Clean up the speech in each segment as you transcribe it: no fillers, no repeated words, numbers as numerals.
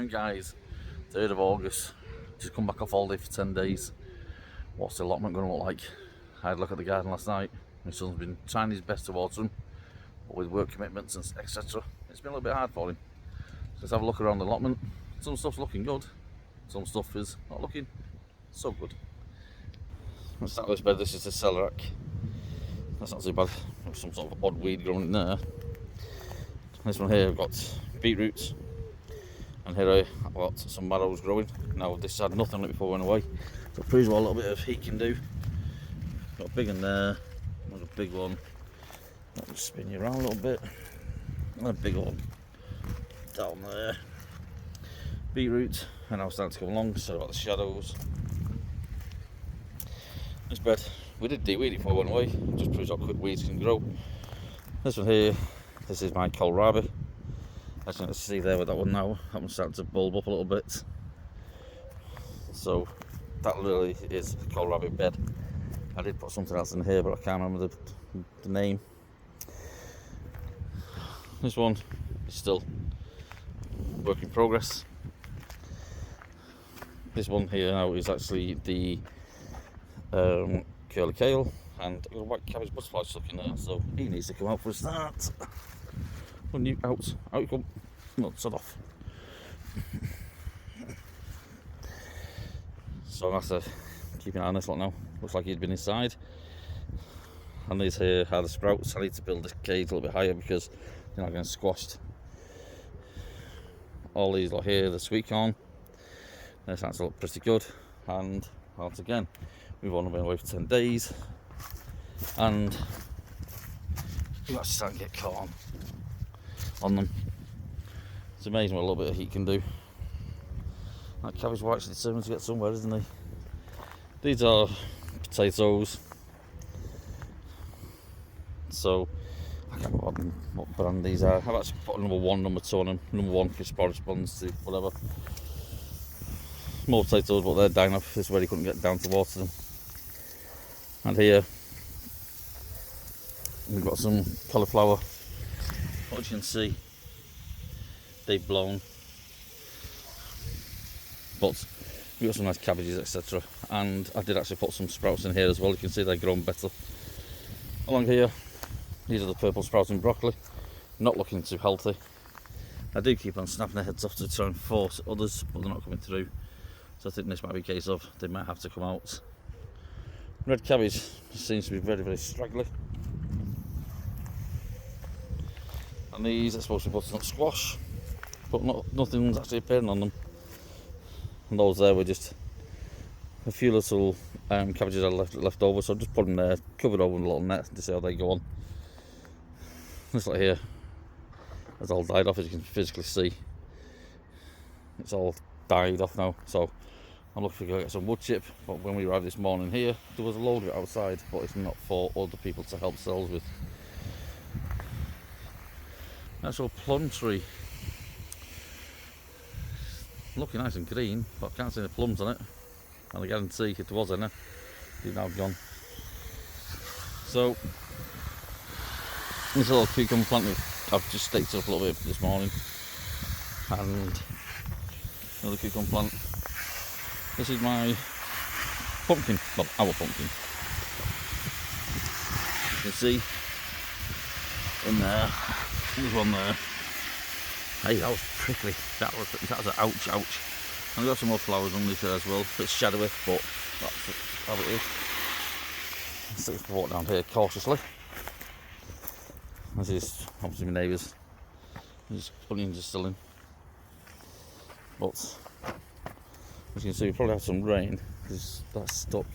afternoon, guys. 3rd of August. Just come back off holiday for 10 days. What's the allotment going to look like? I had a look at the garden last night. My son's been trying his best to water them, but with work commitments and etc., it's been a little bit hard for him. So let's have a look around the allotment. Some stuff's looking good. Some stuff is not looking so good. Let's start with this bed. This is the celerac. That's not too bad. There's some sort of odd weed growing in there. This one here, I've got beetroots, and here I've got some marrows growing. Now this had nothing on it before it went away, so it proves what a little bit of heat can do. Got a big one there, there's a big one. Let me spin you around a little bit. And a big one down there. Beetroot, and now starting to come along. So about the shadows. This bed, we did de-weed it before it went away. It just proves how quick weeds can grow. This one here, this is my kohlrabi. As you can see there with that one now, that one's starting to bulb up a little bit. So that really is a kohlrabi bed. I did put something else in here, but I can't remember the name. This one is still work in progress. This one here now is actually the curly kale, and I've got a white cabbage butterfly stuck in there, so he needs to come out for a start. When you out you come. No, sod off. So I'm going to have to keep an eye on this lot now. Looks like he'd been inside. And these here are the sprouts. I need to build this cage a little bit higher because they're not getting squashed. All these lot here, the sweet corn, they're starting to look pretty good. And once again, we've only been away for 10 days. And we're actually starting to get caught on them. It's amazing what a little bit of heat can do. That cabbage white's determined to get somewhere, isn't he? These are potatoes. So I can't remember what brand these are. I've actually put number 1, number 2 on them. Number 1 corresponds to whatever. More potatoes, but they're dying off. This is where he couldn't get down to water them. And here we've got some cauliflower. What you can see, they've blown, but we've got some nice cabbages, etc. And I did actually put some sprouts in here as well. You can see they're growing better. Along here, these are the purple sprouting broccoli, not looking too healthy. I do keep on snapping their heads off to try and force others, but they're not coming through. So I think this might be a case of they might have to come out. Red cabbage seems to be very, very straggly. And these are supposed to be butternut squash, but nothing's actually appearing on them. And those there were just a few little cabbages I left over, so I just put them there, covered over with a little net to see how they go on. This like here, it's all died off, as you can physically see. It's all died off now, so I'm looking to get some wood chip. But when we arrived this morning here, there was a load of it outside, but it's not for other people to help themselves with. Actual plum tree, looking nice and green, but I can't see any plums on it. And I guarantee if there was any, they've now gone. So this little cucumber plant I've just staked up a little bit this morning, and another cucumber plant. This is my pumpkin, well, our pumpkin. You can see in there. There's one there. Hey, that was prickly. That was an ouch. And we've got some more flowers underneath there as well. A bit shadowy, but that's how it is. Let's take a walk down here cautiously. This is obviously my neighbours. These onions are still in. But as you can see, we probably have some rain because that's stuck.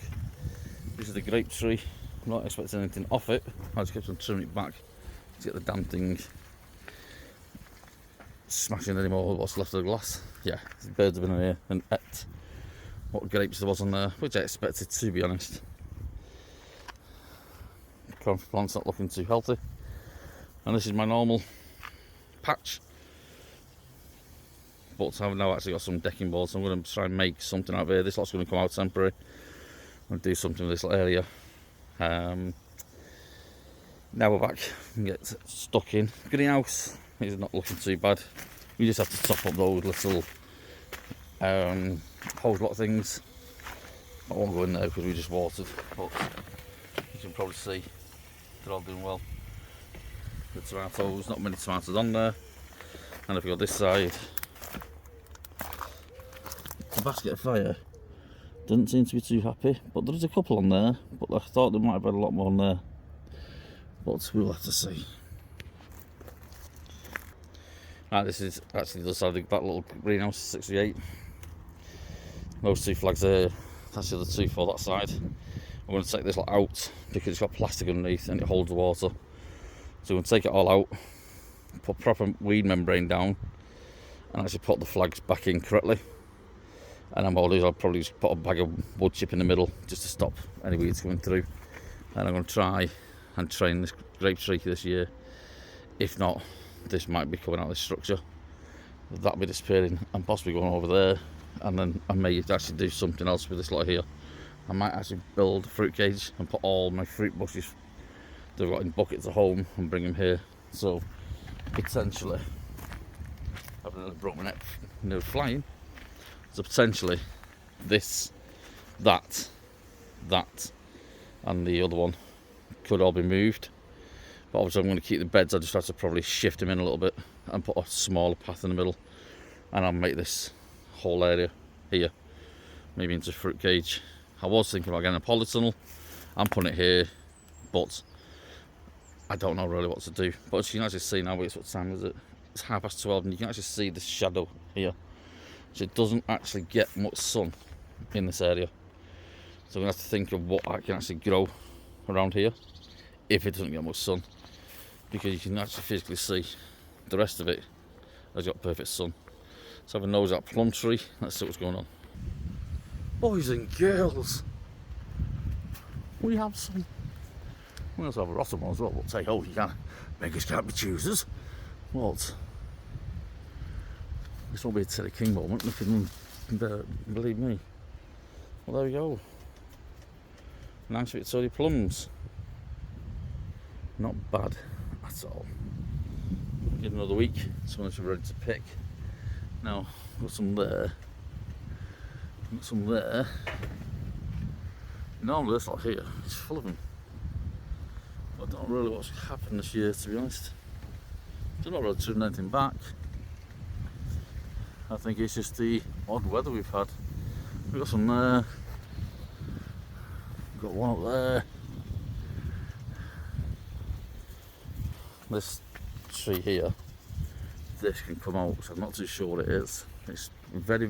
This is the grape tree. I'm not expecting anything off it. I just kept on turning it back to get the damn thing smashing any more what's left of the glass. Yeah, the birds have been in here and ate what grapes there was on there, which I expected, to be honest. Corn plant's not looking too healthy. And this is my normal patch. But I've now actually got some decking boards, so I'm going to try and make something out of here. This lot's going to come out temporary. I'm going to do something with this little area. Now we're back and get stuck in. Greenhouse is not looking too bad. We just have to top up those little Holds a lot of things. I won't go in there because we just watered, but you can probably see they're all doing well. The tomatoes, not many tomatoes on there. And if you go this side, the basket of fire didn't seem to be too happy, but there is a couple on there, but I thought there might have been a lot more on there, but we'll have to see. Right, this is actually the other side of that little greenhouse, 68. Those two flags there, that's the other two for that side. I'm going to take this lot out because it's got plastic underneath and it holds the water. So we're going to take it all out, put proper weed membrane down, and actually put the flags back in correctly. And then what I'll do is I'll probably just put a bag of wood chip in the middle just to stop any weeds coming through. And I'm going to try and train this grape tree this year. If not, this might be coming out of this structure. That'll be disappearing and possibly going over there. And then I may actually do something else with this lot here. I might actually build a fruit cage and put all my fruit bushes that I've got in buckets at home and bring them here. So potentially, I've nearly broke my neck near flying. So potentially this, that, and the other one could all be moved. But obviously I'm going to keep the beds. I just have to probably shift them in a little bit and put a smaller path in the middle. And I'll make this whole area here maybe into a fruit cage. I was thinking about getting a polytunnel and putting it here, but I don't know really what to do. But as you can actually see now, what time is it? It's 12:30 and you can actually see the shadow here. So it doesn't actually get much sun in this area. So I'm going to have to think of what I can actually grow around here if it doesn't get much sun. Because you can actually physically see the rest of it has got perfect sun. Let's have a nose at plum tree. Let's see what's going on. Boys and girls, we have some. We also have a rotten one as well. But say, oh, you can't. Beggars can't be choosers. What? This won't be a Teddy King moment. Nothing, believe me. Well, there we go. Nice Victoria plums. Not bad at all. Give another week. Someone should be ready to pick. Now, got some there. Got some there. Normally this lot here is full of them. I don't really know what's happened this year, to be honest. They're not really turning anything back. I think it's just the odd weather we've had. We've got some there. We've got one up there. This tree here, this can come out, so I'm not too sure what it is. It's very,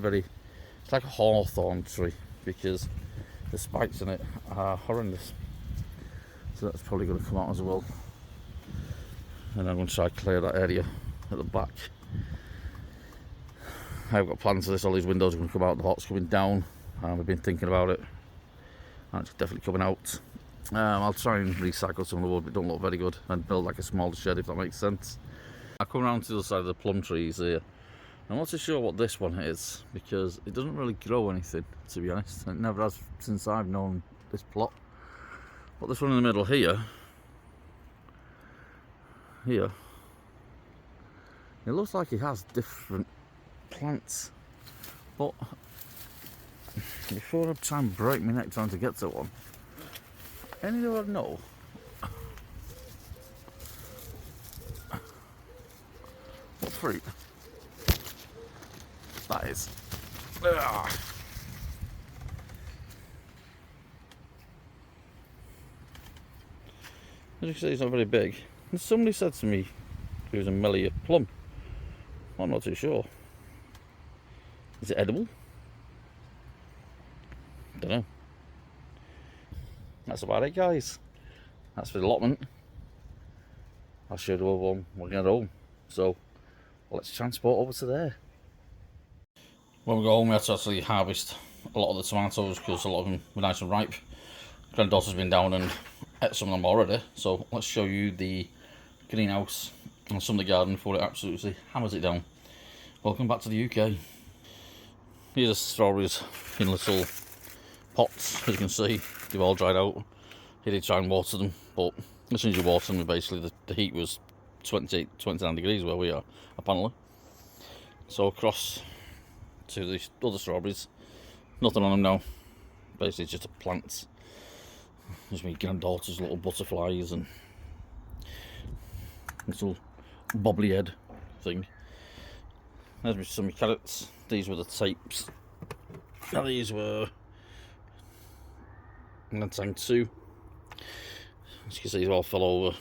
it's like a hawthorn tree because the spikes in it are horrendous. So that's probably going to come out as well. And I'm going to try to clear that area at the back. I've got plans for this. All these windows are going to come out, the hot's coming down. We've been thinking about it. And it's definitely coming out. I'll try and recycle some of the wood, but it don't look very good, and build like a smaller shed if that makes sense. I come around to the other side of the plum trees here. I'm not too sure what this one is because it doesn't really grow anything, to be honest. It never has since I've known this plot. But this one in the middle here, it looks like it has different plants. But before I try and break my neck trying to get to one, anyone know what fruit that is? Ugh. As you can see, it's not very big. And somebody said to me it was a Melia plum. I'm not too sure. Is it edible? Don't know. That's about it, guys. That's for the allotment. I'll show you the other one when we get home. So let's transport over to there. When we go home, we have to actually harvest a lot of the tomatoes because a lot of them were nice and ripe. Granddaughter's been down and ate some of them already. So let's show you the greenhouse and some of the garden before it absolutely hammers it down. Welcome back to the UK. Here's the strawberries in little pots. As you can see, they've all dried out. He did try and water them, but as soon as you water them, basically the heat was 29 degrees where we are, apparently. So across to the other strawberries. Nothing on them now. Basically just a plant. There's my granddaughter's little butterflies and little bobbly head thing. There's some carrots. These were the tapes. Now these were Nantang 2. As you can see, these all fell over.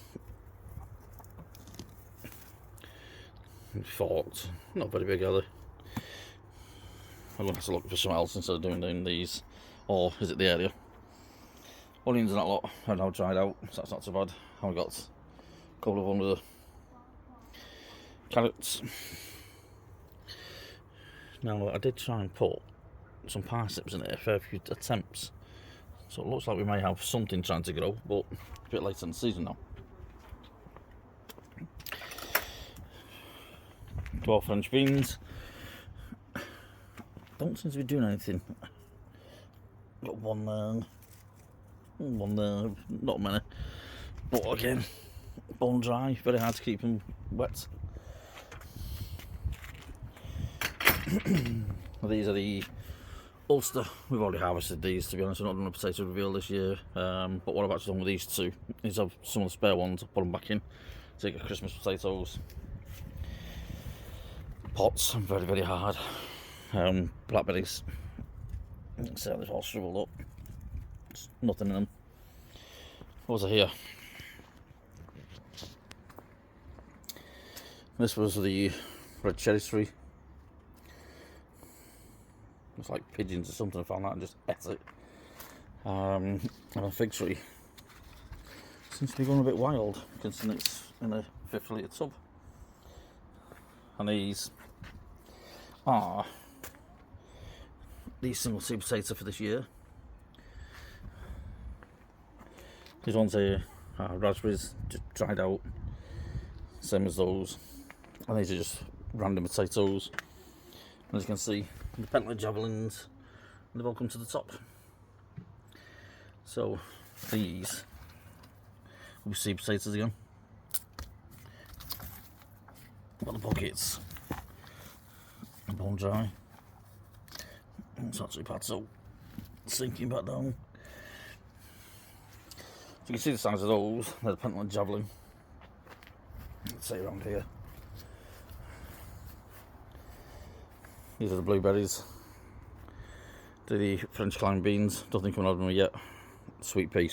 Forked. Not very big, are they? I'm going to have to look for something else instead of doing these. Or is it the area? Onions and that lot are now dried out, so that's not so bad. I've got a couple of under carrots. Now, I did try and put some parsnips in it, a fair few attempts. So it looks like we may have something trying to grow, but a bit later in the season now. 12 French beans. Don't seem to be doing anything. Got one there, not many. But again, bone dry, very hard to keep them wet. These are the Ulster. We've already harvested these, to be honest. I've not done a potato reveal this year. But what I've actually done with these two is I've some of the spare ones, I've put them back in. Take Christmas potatoes. Pots, very, very hard. Blackberries. See how they've all shriveled up. There's nothing in them. What was I here? This was the red cherry tree. It's like pigeons or something. I found that and just ate it. And a fig tree. Seems to be going a bit wild, considering it's in a 50 litre tub. And these are the single seed potato for this year. These ones here are raspberries, just dried out, same as those. And these are just random potatoes. As you can see, the Pentland javelins, and they've all come to the top. So these will be seed potatoes again. Got the buckets, bone dry. It's actually bad, so sinking back down. So you can see the size of those. They're the Pentland javelin. Let's say around here. These are the blueberries. They're the French climb beans. Nothing coming out of them yet. Sweet pea.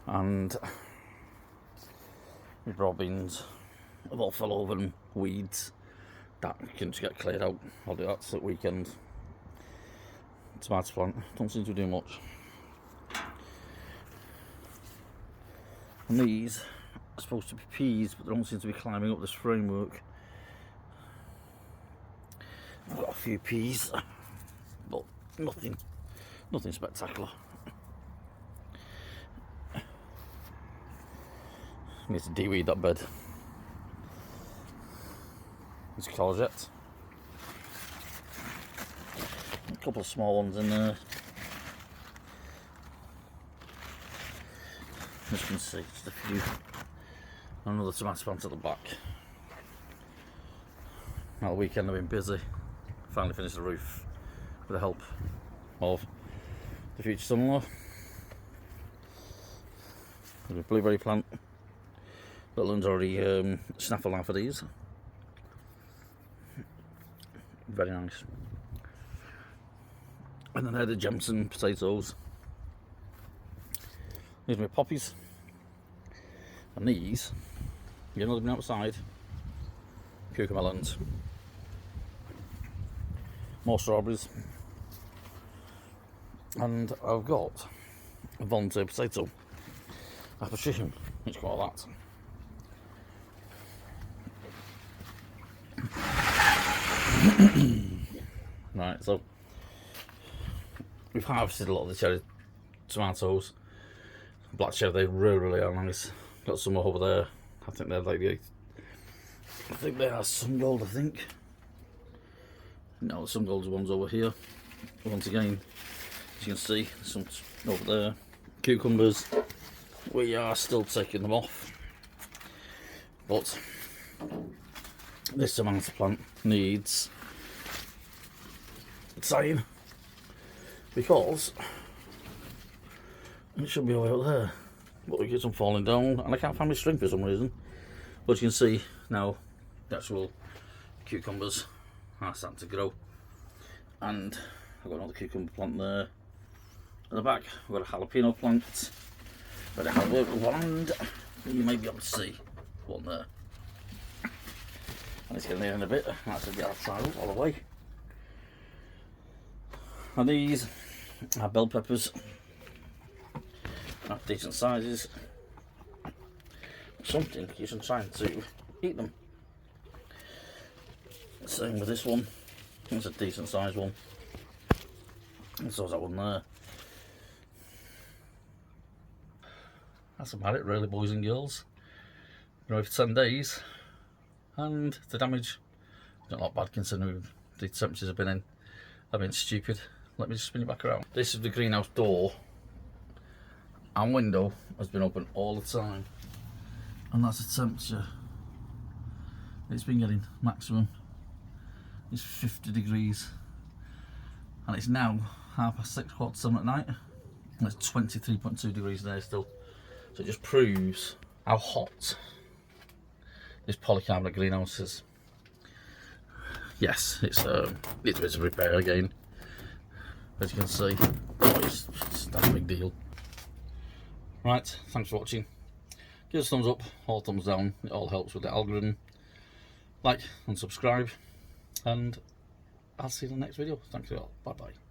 And the broad beans have all fell over and weeds. That can just get cleared out. I'll do that at weekend. Tomato plant. Don't seem to do much. And these are supposed to be peas, but they don't seem to be climbing up this framework. I've got a few peas, but nothing spectacular. Need to de-weed that bed. There's courgette. A couple of small ones in there. As you can see, just a few. Another tomato plant at the back. Now the weekend I've been busy. Finally finished the roof with the help of the future son-in-law. There's a blueberry plant. Little one's already snaffled out for these. Very nice. And then I had the Jemson potatoes. These are my poppies. And these, you know, they've been outside. Cucumber melons. More strawberries. And I've got a volunteer potato. Apple chicken. Let's call that. Right, so we've harvested a lot of the cherry tomatoes. Black cherry, they really are nice. Got some over there. I think they're like they are some gold, I think. No, some gold ones over here. Once again, as you can see, some over there. Cucumbers. We are still taking them off. But this Samantha plant needs tying because it should be all way up there, but we get some falling down and I can't find my string for some reason. But you can see now the actual cucumbers are starting to grow, and I've got another cucumber plant there. At the back we've got a jalapeno plant, got a jalapeno plant, you may be able to see one there, and it's getting there in a bit. That's a bit outside up all the way. And these are bell peppers, at decent sizes. Something you should try to eat them. Same with this one, it's a decent sized one, and so's that one there. That's about it really, boys and girls. Been away for 10 days and the damage not that bad considering the temperatures have been in. I've been stupid. Let me just spin it back around. This is the greenhouse door and window has been open all the time, and that's the temperature it's been getting. Maximum is 50 degrees, and it's now 6:30, 7 at night, and it's 23.2 degrees there still. So it just proves how hot this polycarbonate greenhouse is. Yes, it's a bit of repair again, as you can see. It's not a big deal. Right, thanks for watching. Give us a thumbs up or thumbs down, it all helps with the algorithm. Like and subscribe, and I'll see you in the next video. Thanks you all, bye bye.